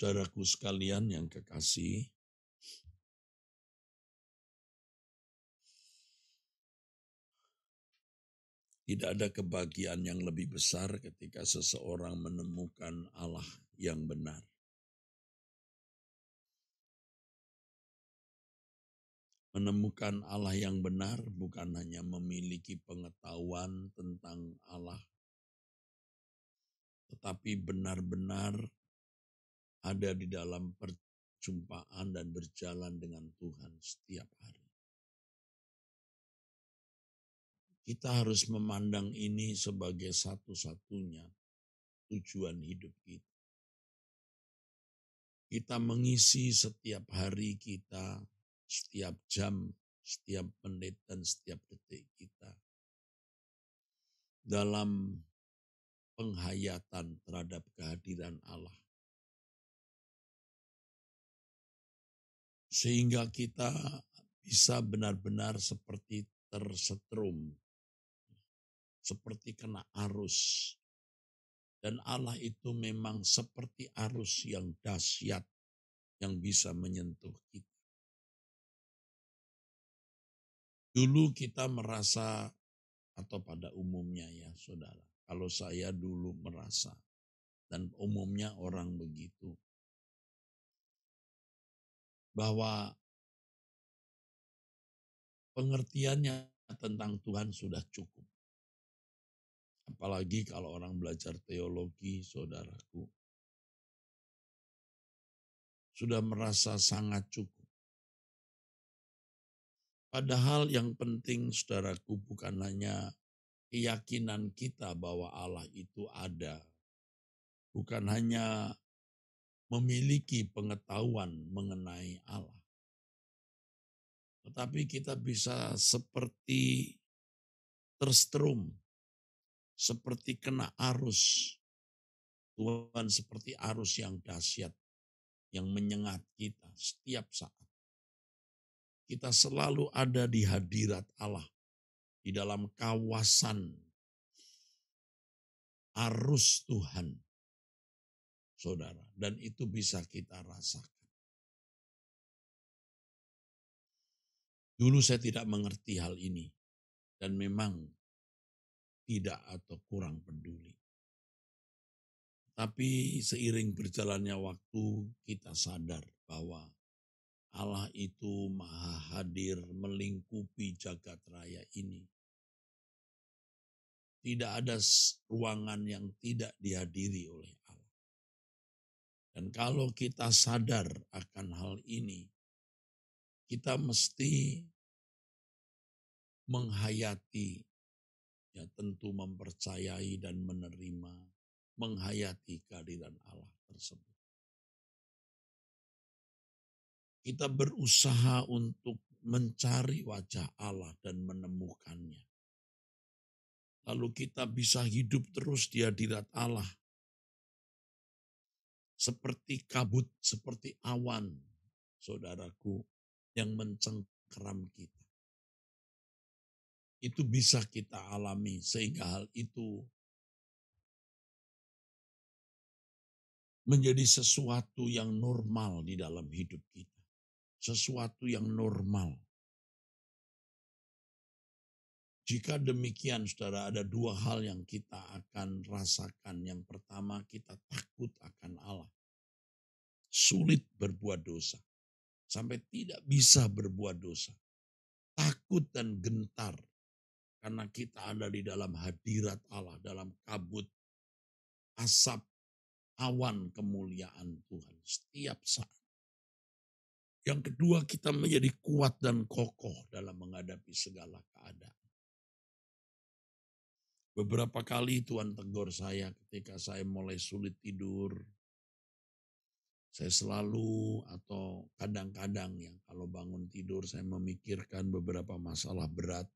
Saudaraku sekalian yang kekasih, tidak ada kebahagiaan yang lebih besar ketika seseorang menemukan Allah yang benar. Menemukan Allah yang benar bukan hanya memiliki pengetahuan tentang Allah, tetapi benar-benar ada di dalam perjumpaan dan berjalan dengan Tuhan setiap hari. Kita harus memandang ini sebagai satu-satunya tujuan hidup kita. Kita mengisi setiap hari kita, setiap jam, setiap menit, dan setiap detik kita dalam penghayatan terhadap kehadiran Allah. Sehingga kita bisa benar-benar seperti tersetrum, seperti kena arus. Dan Allah itu memang seperti arus yang dahsyat yang bisa menyentuh kita. Dulu kita merasa, atau pada umumnya ya saudara, kalau saya dulu merasa, dan umumnya orang begitu, bahwa pengertiannya tentang Tuhan sudah cukup. Apalagi kalau orang belajar teologi, saudaraku, sudah merasa sangat cukup. Padahal yang penting, saudaraku, bukan hanya keyakinan kita bahwa Allah itu ada. Bukan hanya memiliki pengetahuan mengenai Allah. Tetapi kita bisa seperti tersetrum, seperti kena arus. Tuhan seperti arus yang dahsyat, yang menyengat kita setiap saat. Kita selalu ada di hadirat Allah, di dalam kawasan arus Tuhan, saudara. Dan itu bisa kita rasakan. Dulu saya tidak mengerti hal ini, dan memang tidak atau kurang peduli. Tapi seiring berjalannya waktu, kita sadar bahwa Allah itu maha hadir melingkupi jagat raya ini. Tidak ada ruangan yang tidak dihadiri oleh Allah. Dan kalau kita sadar akan hal ini, kita mesti menghayati, ya tentu mempercayai dan menerima, menghayati kehadiran Allah tersebut. Kita berusaha untuk mencari wajah Allah dan menemukannya. Lalu kita bisa hidup terus di hadirat Allah. Seperti kabut, seperti awan, saudaraku, yang mencengkeram kita. Itu bisa kita alami sehingga hal itu menjadi sesuatu yang normal di dalam hidup kita. Sesuatu yang normal. Jika demikian, saudara, ada dua hal yang kita akan rasakan. Yang pertama, kita takut akan Allah. Sulit berbuat dosa. Sampai tidak bisa berbuat dosa. Takut dan gentar. Karena kita ada di dalam hadirat Allah. Dalam kabut, asap, awan kemuliaan Tuhan. Setiap saat. Yang kedua, kita menjadi kuat dan kokoh dalam menghadapi segala keadaan. Beberapa kali Tuhan tegur saya ketika saya mulai sulit tidur. Saya selalu atau kadang-kadang ya kalau bangun tidur saya memikirkan beberapa masalah berat.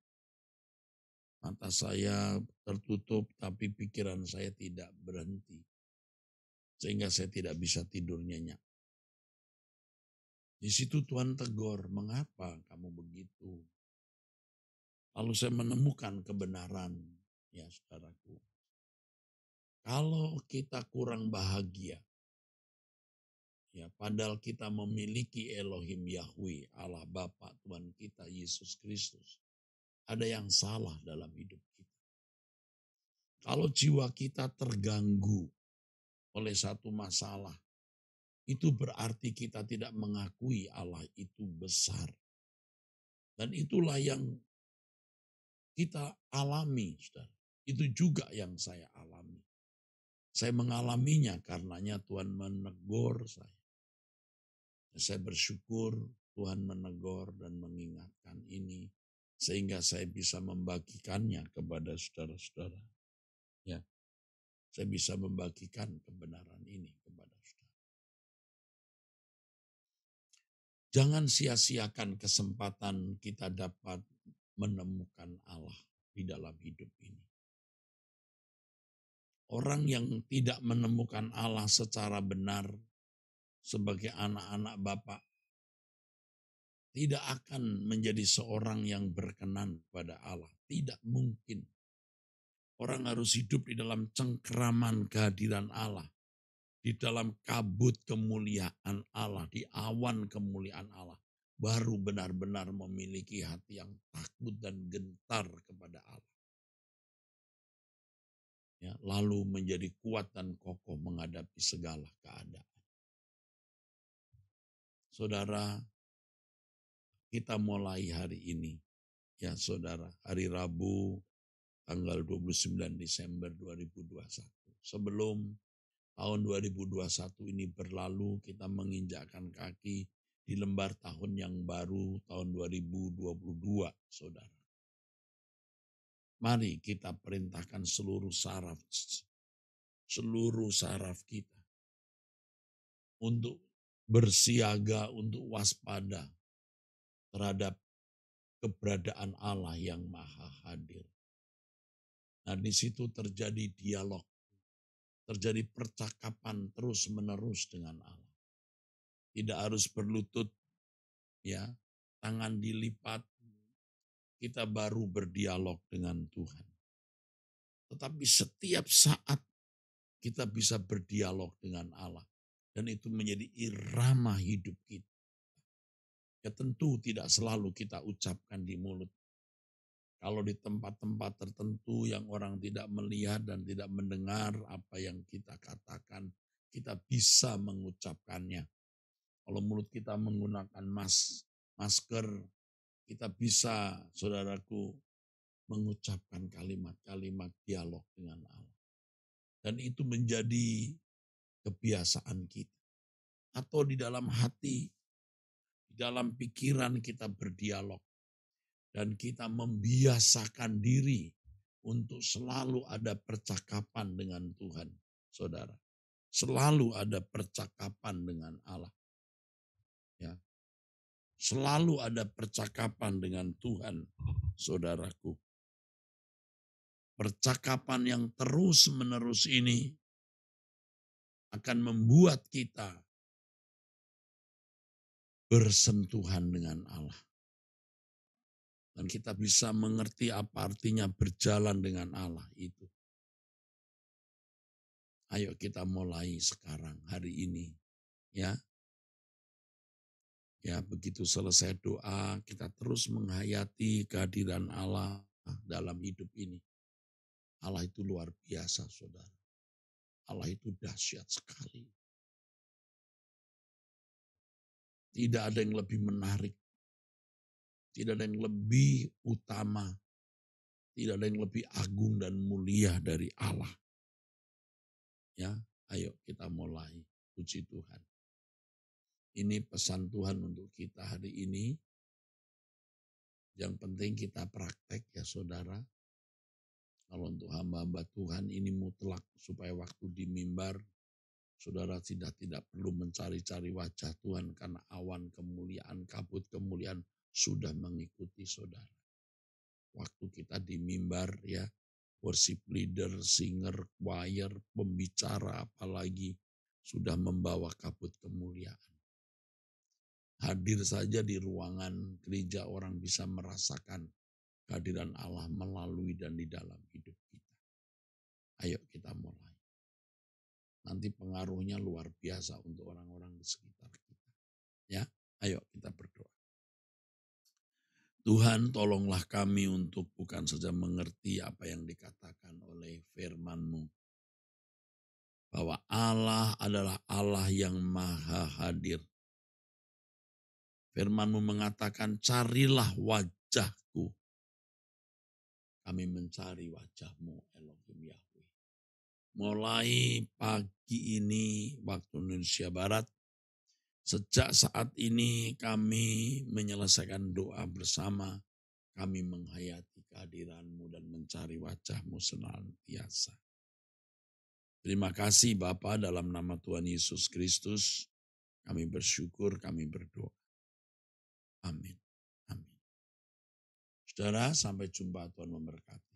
Mata saya tertutup tapi pikiran saya tidak berhenti. Sehingga saya tidak bisa tidur nyenyak. Di situ Tuhan tegur, mengapa kamu begitu? Lalu saya menemukan kebenaran, ya saudaraku. Kalau kita kurang bahagia, Ya, padahal kita memiliki Elohim Yahweh, Allah Bapa Tuhan kita Yesus Kristus. Ada yang salah dalam hidup kita. Kalau jiwa kita terganggu oleh satu masalah, itu berarti kita tidak mengakui Allah itu besar. Dan itulah yang kita alami, saudara. Itu juga yang saya alami. Saya mengalaminya karenanya Tuhan menegur saya. Saya bersyukur Tuhan menegur dan mengingatkan ini. Sehingga saya bisa membagikannya kepada saudara-saudara. Ya, saya bisa membagikan kebenaran ini kepada saudara. Jangan sia-siakan kesempatan kita dapat menemukan Allah di dalam hidup ini. Orang yang tidak menemukan Allah secara benar sebagai anak-anak Bapa tidak akan menjadi seorang yang berkenan kepada Allah. Tidak mungkin. Orang harus hidup di dalam cengkeraman kehadiran Allah. Di dalam kabut kemuliaan Allah, di awan kemuliaan Allah. Baru benar-benar memiliki hati yang takut dan gentar kepada Allah. Ya, lalu menjadi kuat dan kokoh menghadapi segala keadaan. Saudara, kita mulai hari ini. Ya saudara, hari Rabu tanggal 29 Desember 2021. Sebelum tahun 2021 ini berlalu, kita menginjakkan kaki di lembar tahun yang baru, tahun 2022, saudara. Mari kita perintahkan seluruh saraf kita untuk bersiaga, untuk waspada terhadap keberadaan Allah yang maha hadir. Nah, di situ terjadi dialog, terjadi percakapan terus-menerus dengan Allah. Tidak harus berlutut, ya, tangan dilipat, kita baru berdialog dengan Tuhan. Tetapi setiap saat kita bisa berdialog dengan Allah. Dan itu menjadi irama hidup kita. Ya tentu tidak selalu kita ucapkan di mulut. Kalau di tempat-tempat tertentu yang orang tidak melihat dan tidak mendengar apa yang kita katakan, kita bisa mengucapkannya. Kalau mulut kita menggunakan masker, kita bisa, saudaraku, mengucapkan kalimat-kalimat dialog dengan Allah. Dan itu menjadi kebiasaan kita. Atau di dalam hati, di dalam pikiran kita berdialog. Dan kita membiasakan diri untuk selalu ada percakapan dengan Tuhan, saudara. Selalu ada percakapan dengan Allah. Ya. Selalu ada percakapan dengan Tuhan, saudaraku. Percakapan yang terus-menerus ini akan membuat kita bersentuhan dengan Allah. Dan kita bisa mengerti apa artinya berjalan dengan Allah itu. Ayo kita mulai sekarang, hari ini. Ya, ya begitu selesai doa, kita terus menghayati kehadiran Allah dalam hidup ini. Allah itu luar biasa, saudara. Allah itu dahsyat sekali. Tidak ada yang lebih menarik. Tidak ada yang lebih utama. Tidak ada yang lebih agung dan mulia dari Allah. Ya, ayo kita mulai. Puji Tuhan. Ini pesan Tuhan untuk kita hari ini. Yang penting kita praktek ya saudara. Kalau untuk hamba-hamba Tuhan ini mutlak supaya waktu di mimbar saudara tidak perlu mencari-cari wajah Tuhan karena awan kemuliaan, kabut kemuliaan sudah mengikuti saudara. Waktu kita di mimbar ya, worship leader, singer, choir, pembicara apalagi sudah membawa kabut kemuliaan. Hadir saja di ruangan gereja orang bisa merasakan kehadiran Allah melalui dan di dalam hidup kita. Ayo kita mulai. Nanti pengaruhnya luar biasa untuk orang-orang di di sekitar kita. Ya, ayo kita berdoa. Tuhan, tolonglah kami untuk bukan saja mengerti apa yang dikatakan oleh firman-Mu, bahwa Allah adalah Allah yang maha hadir. Firman-Mu mengatakan, carilah wajah-Ku. Kami mencari wajah-Mu, Elohim Yahweh. Mulai pagi ini waktu Indonesia Barat, sejak saat ini kami menyelesaikan doa bersama, kami menghayati kehadiran-Mu dan mencari wajah-Mu senantiasa. Terima kasih Bapa, dalam nama Tuhan Yesus Kristus, kami bersyukur, kami berdoa. Amin. Amin. Saudara, sampai jumpa, Tuhan memberkati.